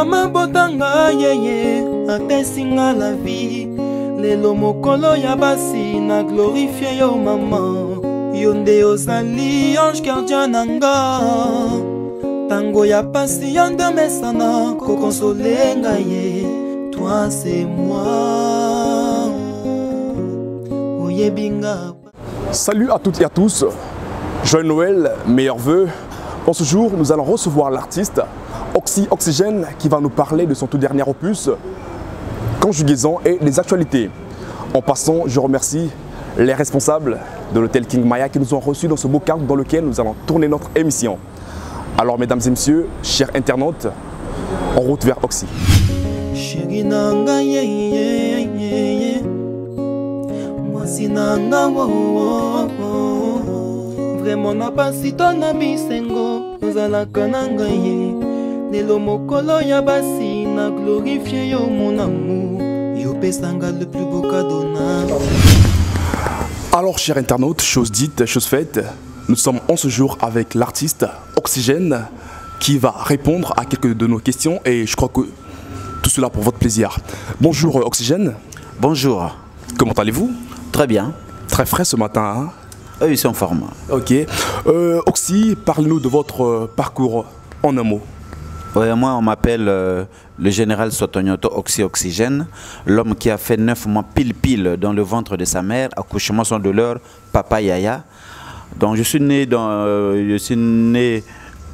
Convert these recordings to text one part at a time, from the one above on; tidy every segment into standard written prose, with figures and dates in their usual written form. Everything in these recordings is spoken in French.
Mama botanga yeye apesinga la vie. Lelo mokolo ya basi na glorifie yo mama. Yonde ozali ange gardien nanga. Tango ya pasi yande mesana ko consoler ngaye. Toi c'est moi. Oyebinga. Salut à toutes et à tous. Joyeux Noël, meilleurs vœux. En ce jour, nous allons recevoir l'artiste Oxygène qui va nous parler de son tout dernier opus, Conjugaison et des actualités. En passant, je remercie les responsables de l'hôtel King Maya qui nous ont reçus dans ce beau cadre dans lequel nous allons tourner notre émission. Alors mesdames et messieurs, chers internautes, en route vers Oxy. Vraiment n'a pas si ton ami sengo nous allons kanangaye Nelo mokolo ya basi na glorifier yo mon amour Yo pesanga le plus beau cadeau na. Alors chers internautes, chose dite, chose faite, nous sommes en ce jour avec l'artiste Oxygène qui va répondre à quelques de nos questions et je crois que tout cela pour votre plaisir. Bonjour Oxygène. Bonjour. Comment allez-vous? Très bien. Très frais ce matin, hein? Oui, c'est en forme. Ok. Oxy, parlez-nous de votre parcours en un mot. Oui, moi, on m'appelle le général Sotonyoto Oxygène, l'homme qui a fait 9 mois pile dans le ventre de sa mère, accouchement sans douleur, papa Yaya. Donc, je suis né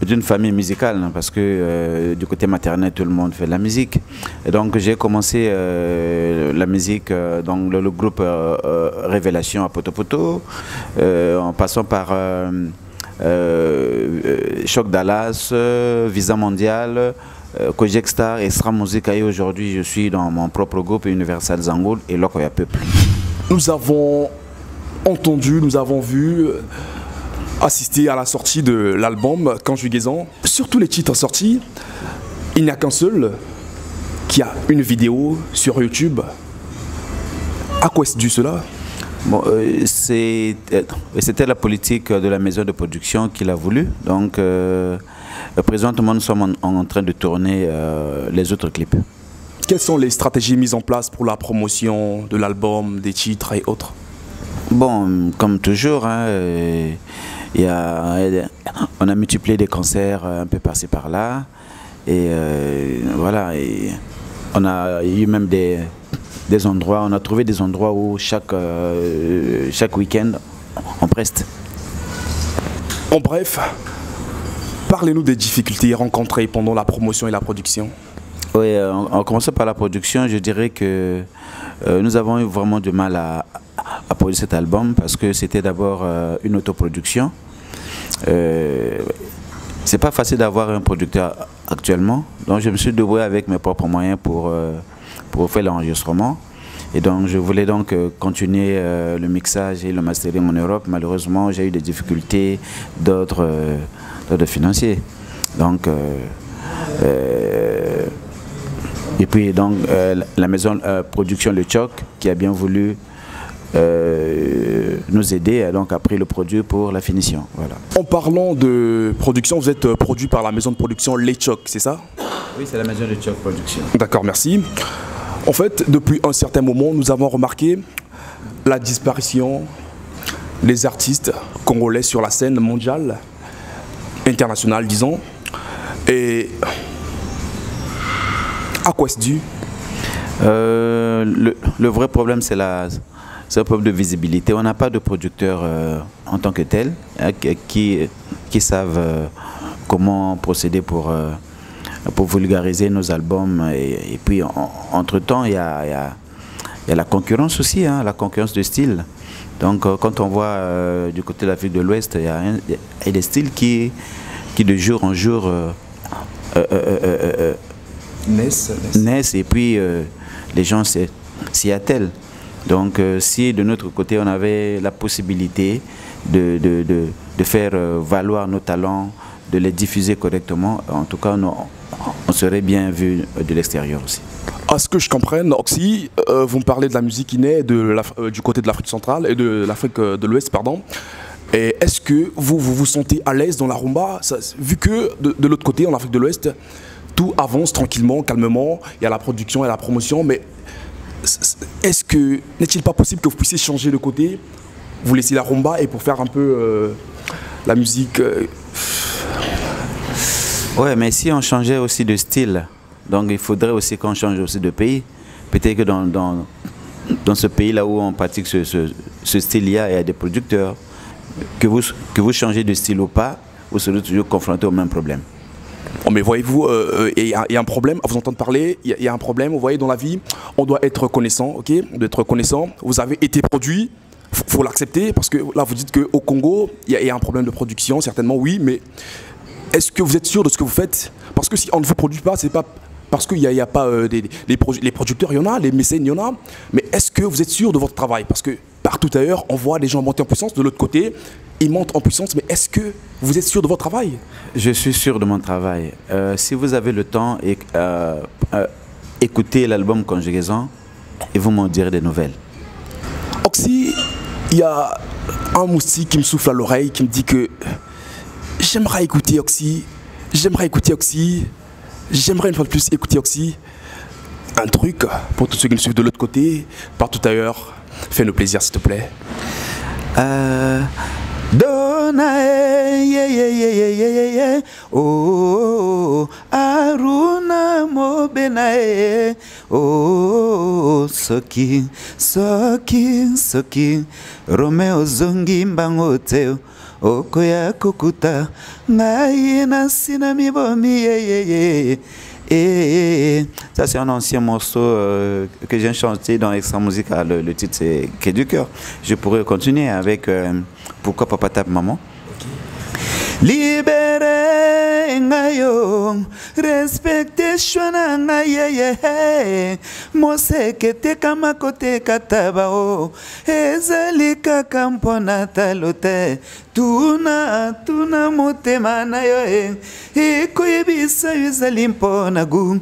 d'une famille musicale, hein, parce que du côté maternel, tout le monde fait de la musique. Et donc, j'ai commencé la musique dans le groupe Révélation à Poto, en passant par Choc Dallas, Visa Mondial, Kojek Star, Extra Musique. Et aujourd'hui, je suis dans mon propre groupe Universal Zangoul et Lokoya Peuple. Nous avons entendu, nous avons vu, assisté à la sortie de l'album Conjugaison. Sur tous les titres sortis, il n'y a qu'un seul qui a une vidéo sur YouTube. À quoi est-ce dû cela? Bon, c'était la politique de la maison de production qui l'a voulu. Donc, présentement, nous sommes en train de tourner les autres clips. Quelles sont les stratégies mises en place pour la promotion de l'album, des titres et autres? Bon, comme toujours, hein, on a multiplié des concerts un peu par-ci par-là. Et voilà, et on a eu même des endroits, on a trouvé des endroits où chaque week-end, on preste. En bref, parlez-nous des difficultés rencontrées pendant la promotion et la production. Oui, en commençant par la production, je dirais que nous avons eu vraiment du mal à produire cet album parce que c'était d'abord une autoproduction. C'est pas facile d'avoir un producteur actuellement, donc je me suis débrouillé avec mes propres moyens pour faire l'enregistrement. Et donc je voulais donc continuer le mixage et le mastering en Europe. Malheureusement, j'ai eu des difficultés d'ordre financier. Donc et puis donc la maison production Le Choc qui a bien voulu nous aider, donc a pris le produit pour la finition. Voilà. En parlant de production, vous êtes produit par la maison de production Les Choc, c'est ça? Oui, c'est la maison de Choc Production. D'accord, merci. En fait, depuis un certain moment, nous avons remarqué la disparition des artistes congolais sur la scène mondiale, internationale, disons. Et à quoi est-ce dû? Le vrai problème, c'est un problème de visibilité. On n'a pas de producteurs en tant que tels hein, qui savent comment procéder pour vulgariser nos albums. Et puis, entre-temps, il y a la concurrence aussi, hein, la concurrence de style. Donc, quand on voit du côté de l'Afrique de l'Ouest, il y a des styles qui de jour en jour naissent et puis les gens s'y attellent. Donc si de notre côté on avait la possibilité de faire valoir nos talents, de les diffuser correctement, en tout cas on serait bien vu de l'extérieur aussi. À ce que je comprenne, Oxy, vous me parlez de la musique qui naît du côté de l'Afrique centrale et de l'Afrique de l'Ouest, pardon. Et est-ce que vous vous sentez à l'aise dans la rumba, vu que de l'autre côté, en Afrique de l'Ouest, tout avance tranquillement, calmement, il y a la production, il y a la promotion, mais est-ce que n'est-il pas possible que vous puissiez changer de côté, vous laissez la rumba et pour faire un peu la musique Ouais, mais si on changeait aussi de style, donc il faudrait aussi qu'on change aussi de pays. Peut-être que dans ce pays-là où on pratique ce style-là, il y a des producteurs. Que vous changez de style ou pas, vous serez toujours confronté au même problème. Oh, mais voyez-vous, il y a un problème, à vous entendre parler, il y a un problème, vous voyez, dans la vie, on doit être reconnaissant, ok? On doit être reconnaissant, vous avez été produit, faut l'accepter, parce que là, vous dites qu'au Congo, il y a un problème de production, certainement, oui, mais est-ce que vous êtes sûr de ce que vous faites? Parce que si on ne vous produit pas, c'est pas parce qu'il n'y a pas les producteurs, il y en a, les mécènes, il y en a, mais est-ce que vous êtes sûr de votre travail? Parce que partout ailleurs, on voit les gens monter en puissance, de l'autre côté, ils montent en puissance, mais est-ce que vous êtes sûr de votre travail? Je suis sûr de mon travail. Si vous avez le temps, écoutez l'album Conjugaison et vous m'en direz des nouvelles. Oxy, il y a un moustique qui me souffle à l'oreille, qui me dit que j'aimerais écouter Oxy, j'aimerais écouter Oxy, j'aimerais une fois de plus écouter Oxy. Un truc pour tous ceux qui me suivent de l'autre côté, partout ailleurs, fais-nous plaisir s'il te plaît. Dona oh Aruna Mobena oh Soki Romeo Zongi Mbangote Okoya Kokuta Ngai na sina mibomi Ça c'est un ancien morceau que j'ai chanté dans Extra Musica. Le titre c'est Quai du cœur. Je pourrais continuer avec Pourquoi Papa tape maman. Libéré ngayo, respecté shona ngaye, moseke te kama kote katabao, ezalika kampona talote, tuna motema na yo ekoyebisa ezali mpona gu,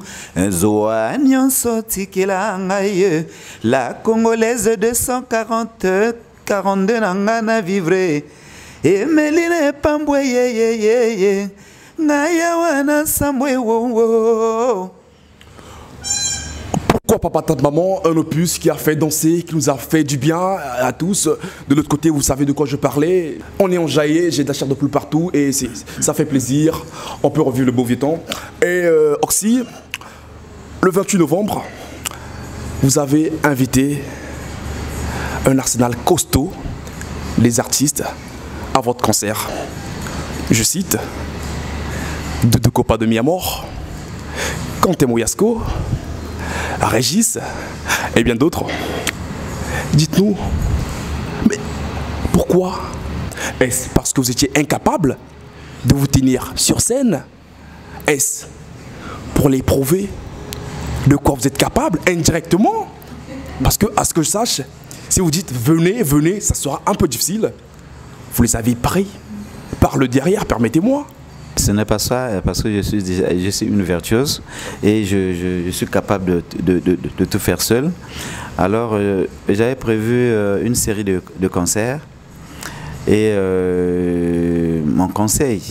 zoa nyonso tikela ngaye, la Congolaise 242 nanga na vivre. Et Meline Pambwe ye Nayawana Samwe wo. Pourquoi Papa Tante Maman, un opus qui a fait danser, qui nous a fait du bien à tous. De l'autre côté, vous savez de quoi je parlais. On est enjaillé, j'ai de la chair de poule partout et ça fait plaisir. On peut revivre le beau vieux temps. Et Oxy, le 28 novembre, vous avez invité un arsenal costaud, les artistes, à votre concert. Je cite Doudou Kopa de Miamor, Kanté Moyasko, Régis et bien d'autres. Dites-nous, mais pourquoi? Est-ce parce que vous étiez incapable de vous tenir sur scène? Est-ce pour les prouver de quoi vous êtes capable indirectement? Parce que, à ce que je sache, si vous dites venez, ça sera un peu difficile. Vous les avez pris par le derrière, permettez-moi. Ce n'est pas ça, parce que je suis une virtuose et je suis capable de tout faire seul. Alors, j'avais prévu une série de concerts et mon conseil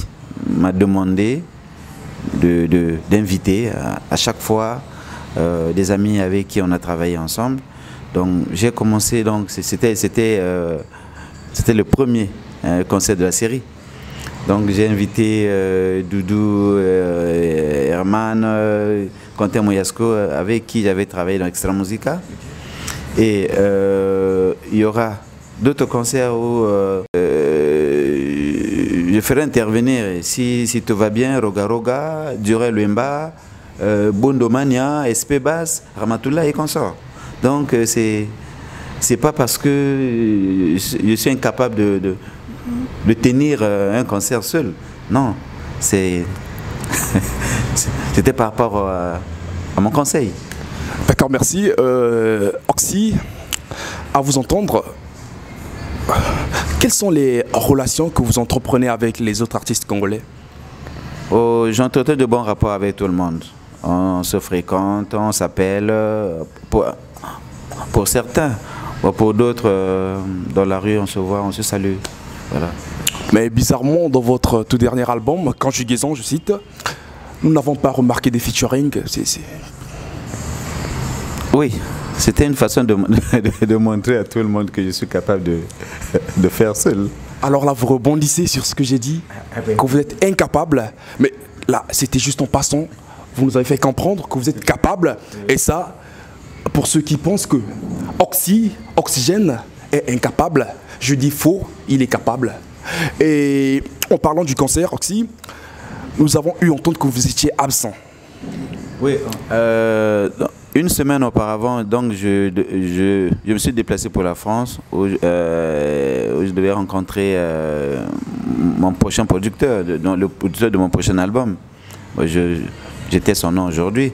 m'a demandé d'inviter à chaque fois des amis avec qui on a travaillé ensemble. Donc, j'ai commencé, c'était le premier concert de la série. Donc j'ai invité Doudou, Herman, Kanté Moyasko, avec qui j'avais travaillé dans Extra Musica. Et il y aura d'autres concerts où je ferai intervenir, si tout va bien, Roga Roga, Durel Luemba, Bondomania, SP Bass, Ramatoula et consorts. Donc c'est pas parce que je suis incapable de tenir un concert seul. Non, c'était par rapport à mon conseil. D'accord, merci. Oxy, à vous entendre, quelles sont les relations que vous entreprenez avec les autres artistes congolais? J'entretiens de bons rapports avec tout le monde. On se fréquente, on s'appelle, pour certains. Pour d'autres, dans la rue, on se voit, on se salue. Voilà. Mais bizarrement, dans votre tout dernier album, Conjugaison, je cite, nous n'avons pas remarqué des featuring. Oui, c'était une façon de montrer à tout le monde que je suis capable de faire seul. Alors là, vous rebondissez sur ce que j'ai dit, que vous êtes incapable. Mais là, c'était juste en passant. Vous nous avez fait comprendre que vous êtes capable. Et ça, pour ceux qui pensent que Oxygène est incapable, je dis faux, il est capable. Et en parlant du concert, Oxy, nous avons eu entendre que vous étiez absent. Oui, une semaine auparavant, donc je me suis déplacé pour la France où je devais rencontrer mon prochain producteur, le producteur de mon prochain album. J'étais son nom aujourd'hui.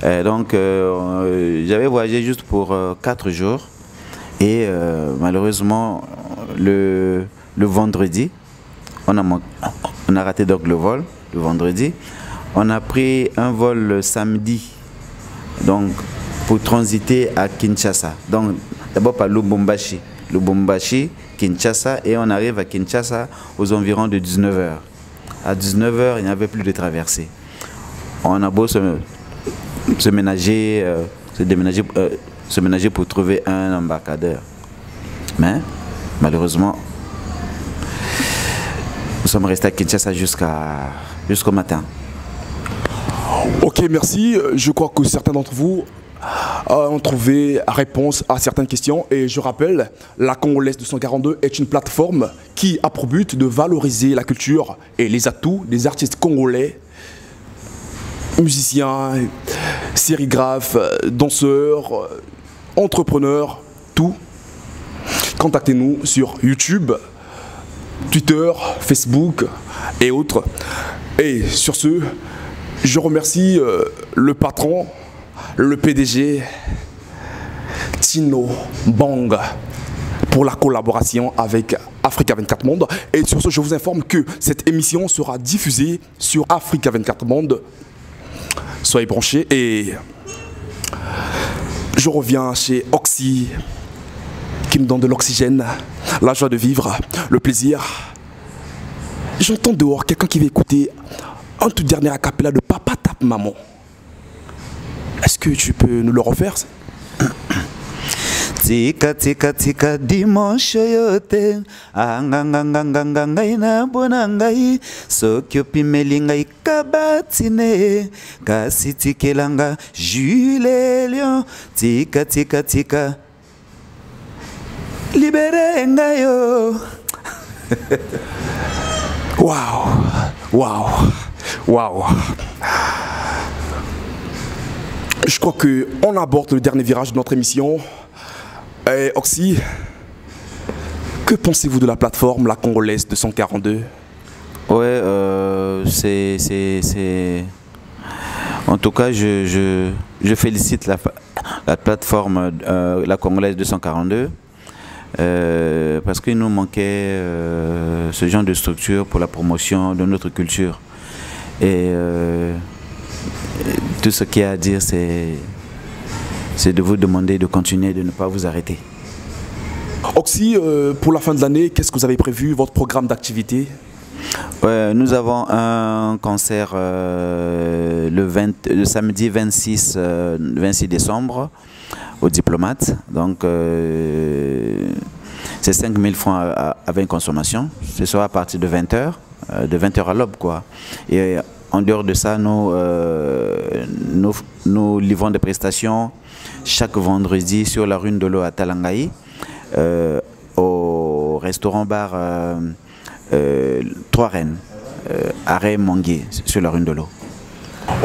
Donc j'avais voyagé juste pour 4 jours et malheureusement le vendredi, on a raté donc le vol le vendredi. On a pris un vol le samedi, donc pour transiter à Kinshasa. Donc d'abord par Lubumbashi, Kinshasa, et on arrive à Kinshasa aux environs de 19h. À 19h, il n'y avait plus de traversée. On a beau se ménager pour trouver un embarcadeur. Mais malheureusement, nous sommes restés à Kinshasa jusqu'au matin. Ok, merci. Je crois que certains d'entre vous ont trouvé réponse à certaines questions. Et je rappelle, la Congolaise 242 est une plateforme qui a pour but de valoriser la culture et les atouts des artistes congolais, musiciens, sérigraphes, danseurs, entrepreneurs, tout. Contactez-nous sur YouTube, Twitter, Facebook et autres. Et sur ce, je remercie le patron, le PDG, Tino Bang, pour la collaboration avec Africa 24 Monde. Et sur ce, je vous informe que cette émission sera diffusée sur Africa 24 Monde. Soyez branchés et je reviens chez Oxy qui me donne de l'oxygène, la joie de vivre, le plaisir. J'entends dehors quelqu'un qui va écouter un tout dernier acapella de Papa Tape Maman. Est-ce que tu peux nous le refaire? Tika tika tika dimanche yote anganganganganga ngai na bona ngai soki opimeli ngai kabatine kasi tikelanga Jules Lion tika tika tika libere ngai yo. Waouh, waouh, waouh. Je crois qu'on aborde le dernier virage de notre émission. Et Oxy, que pensez-vous de la plateforme La Congolaise 242? Ouais, c'est... En tout cas, je félicite la plateforme La Congolaise 242 parce qu'il nous manquait ce genre de structure pour la promotion de notre culture. Et tout ce qu'il y a à dire, c'est de vous demander de continuer, de ne pas vous arrêter. Oxy, pour la fin de l'année, qu'est-ce que vous avez prévu, votre programme d'activité? Nous avons un concert le samedi 26 décembre au Diplomate. Donc, c'est 5 000 francs avec une consommation. Ce sera à partir de 20h, de 20h à l'aube, quoi. Et en dehors de ça, nous livrons des prestations chaque vendredi sur la rue Ndolo à Talangaï, au restaurant-bar 3 Rennes, arrêt Manguier, sur la rue Ndolo.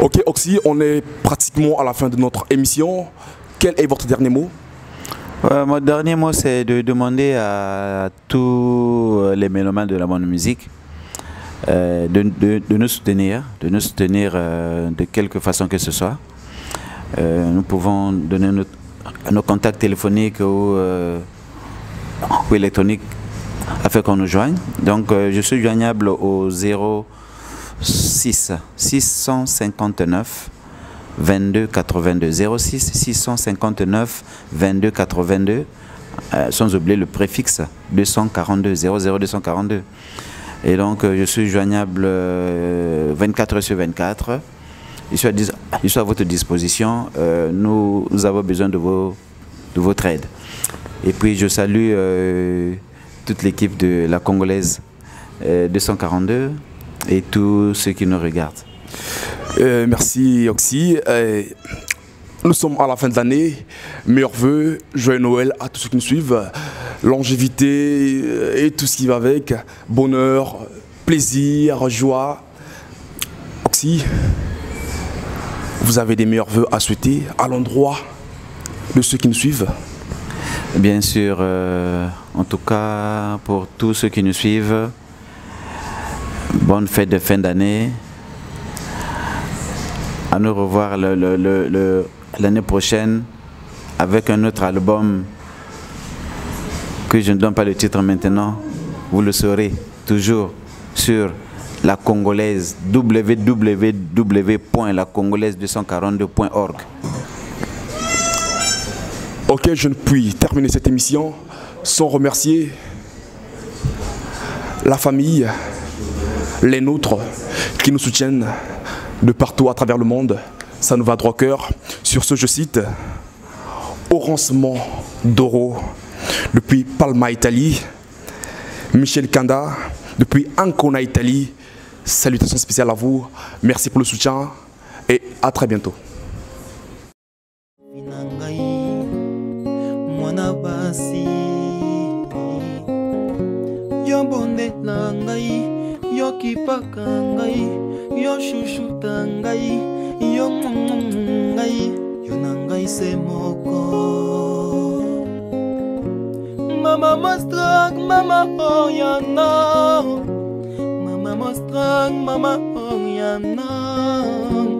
Ok, Oxy, on est pratiquement à la fin de notre émission. Quel est votre dernier mot? Mon dernier mot, c'est de demander à tous les mélomanes de la bonne musique de nous soutenir, de quelque façon que ce soit. Nous pouvons donner nos contacts téléphoniques ou électroniques afin qu'on nous joigne. Donc je suis joignable au 06 659 22 82 06 659 22 82 sans oublier le préfixe 242 00 242. Et donc, je suis joignable 24 heures sur 24. Je suis à votre disposition. Nous avons besoin de votre aide. Et puis, je salue toute l'équipe de la Congolaise 242 et tous ceux qui nous regardent. Merci, Oxy. Nous sommes à la fin de l'année. Meilleurs vœux, joyeux Noël à tous ceux qui nous suivent. Longévité et tout ce qui va avec. Bonheur, plaisir, joie. Oxy, vous avez des meilleurs vœux à souhaiter à l'endroit de ceux qui nous suivent? Bien sûr, en tout cas, pour tous ceux qui nous suivent, bonne fête de fin d'année. À nous revoir l'année prochaine avec un autre album que je ne donne pas le titre maintenant. Vous le saurez toujours sur la Congolaise, www.lacongolaise242.org. Ok, je ne puis terminer cette émission sans remercier la famille, les nôtres qui nous soutiennent de partout à travers le monde. Ça nous va droit au cœur. Sur ce, je cite Orancement Doro depuis Palma, Italie. Michel Kanda depuis Ancona, Italie. Salutations spéciales à vous. Merci pour le soutien et à très bientôt. Yo kipaka ngai, yo shushuta ngai, yo ngai, yo nangai se moko. Mama mostrang, mama oyana, mama mostrang, mama oyana.